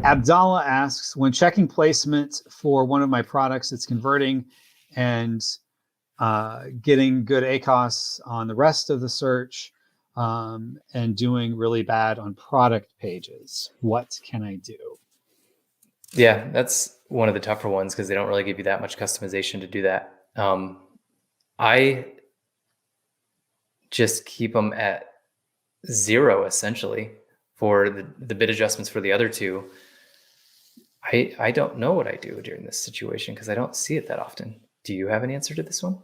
Abdallah asks, when checking placement for one of my products, it's converting and getting good ACOS on the rest of the search, and doing really bad on product pages. What can I do? Yeah, that's one of the tougher ones because they don't really give you that much customization to do that. I just keep them at 0 essentially for the bid adjustments for the other two. I don't know what I do during this situation because I don't see it that often. Do you have an answer to this one?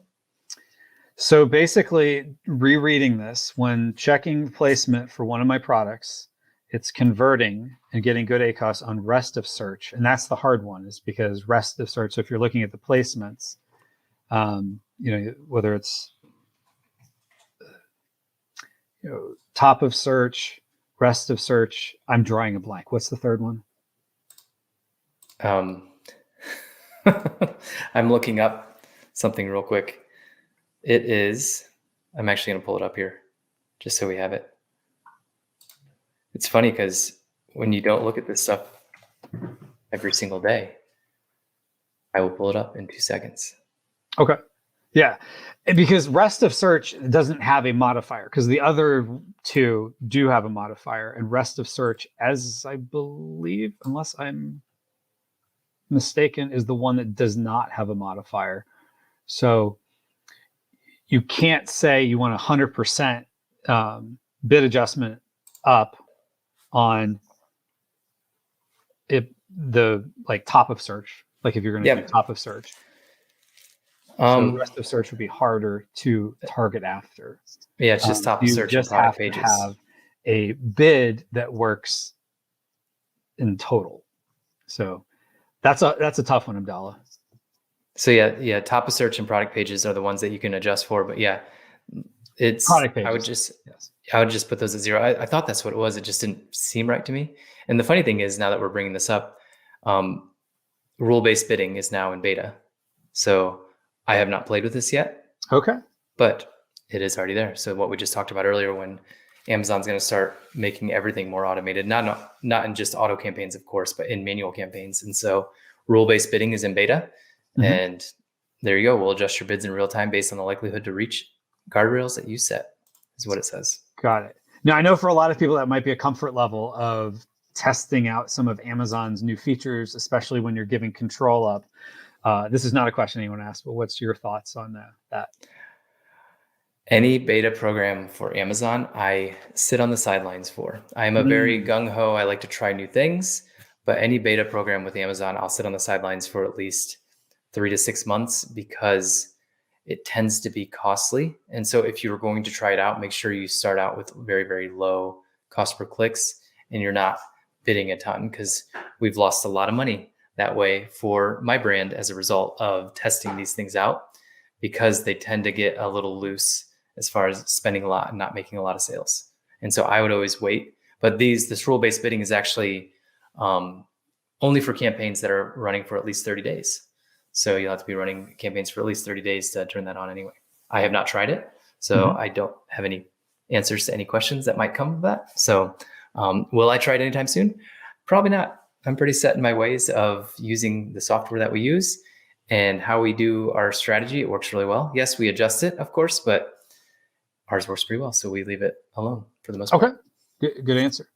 So basically, rereading this, when checking placement for one of my products, it's converting and getting good ACOS on rest of search. And that's the hard one, is because rest of search, so if you're looking at the placements, whether it's top of search, rest of search, I'm drawing a blank. What's the third one? I'm looking up something real quick. It is, I'm actually going to pull it up here just so we have it. It's funny because when you don't look at this stuff every single day, I will pull it up in 2 seconds. Okay. Yeah. Because rest of search doesn't have a modifier, because the other two do have a modifier, and rest of search, as I believe, unless I'm mistaken, is the one that does not have a modifier. So you can't say you want 100% bid adjustment up on the top of search, like if you're going to do top of search. So the rest of search would be harder to target after. Yeah, it's just top of search and product pages. You just have to have a bid that works in total. So that's a tough one, Abdallah. So yeah, top of search and product pages are the ones that you can adjust for. But yeah, it's product pages. I would just put those at 0. I thought that's what it was. It just didn't seem right to me. And the funny thing is, now that we're bringing this up, rule-based bidding is now in beta. So I have not played with this yet. Okay. But it is already there. So what we just talked about earlier, when Amazon's going to start making everything more automated, not in just auto campaigns, of course, but in manual campaigns. And so rule-based bidding is in beta. Mm-hmm. And there you go. We'll adjust your bids in real time based on the likelihood to reach guardrails that you set, is what it says. Got it. Now, I know for a lot of people that might be a comfort level of testing out some of Amazon's new features, especially when you're giving control up. This is not a question anyone asked, but what's your thoughts on that? Any beta program for Amazon, I sit on the sidelines for. I'm a very gung-ho. I like to try new things, but any beta program with Amazon, I'll sit on the sidelines for at least 3 to 6 months because it tends to be costly. And so if you're going to try it out, make sure you start out with very, very low cost per clicks and you're not bidding a ton, because we've lost a lot of money that way for my brand as a result of testing these things out, because they tend to get a little loose as far as spending a lot and not making a lot of sales. And so I would always wait. But this rule-based bidding is actually only for campaigns that are running for at least 30 days. So you'll have to be running campaigns for at least 30 days to turn that on anyway. I have not tried it, so I don't have any answers to any questions that might come of that. So will I try it anytime soon? Probably not. I'm pretty set in my ways of using the software that we use and how we do our strategy. It works really well. Yes, we adjust it, of course, but ours works pretty well. So we leave it alone for the most part. Okay, good answer.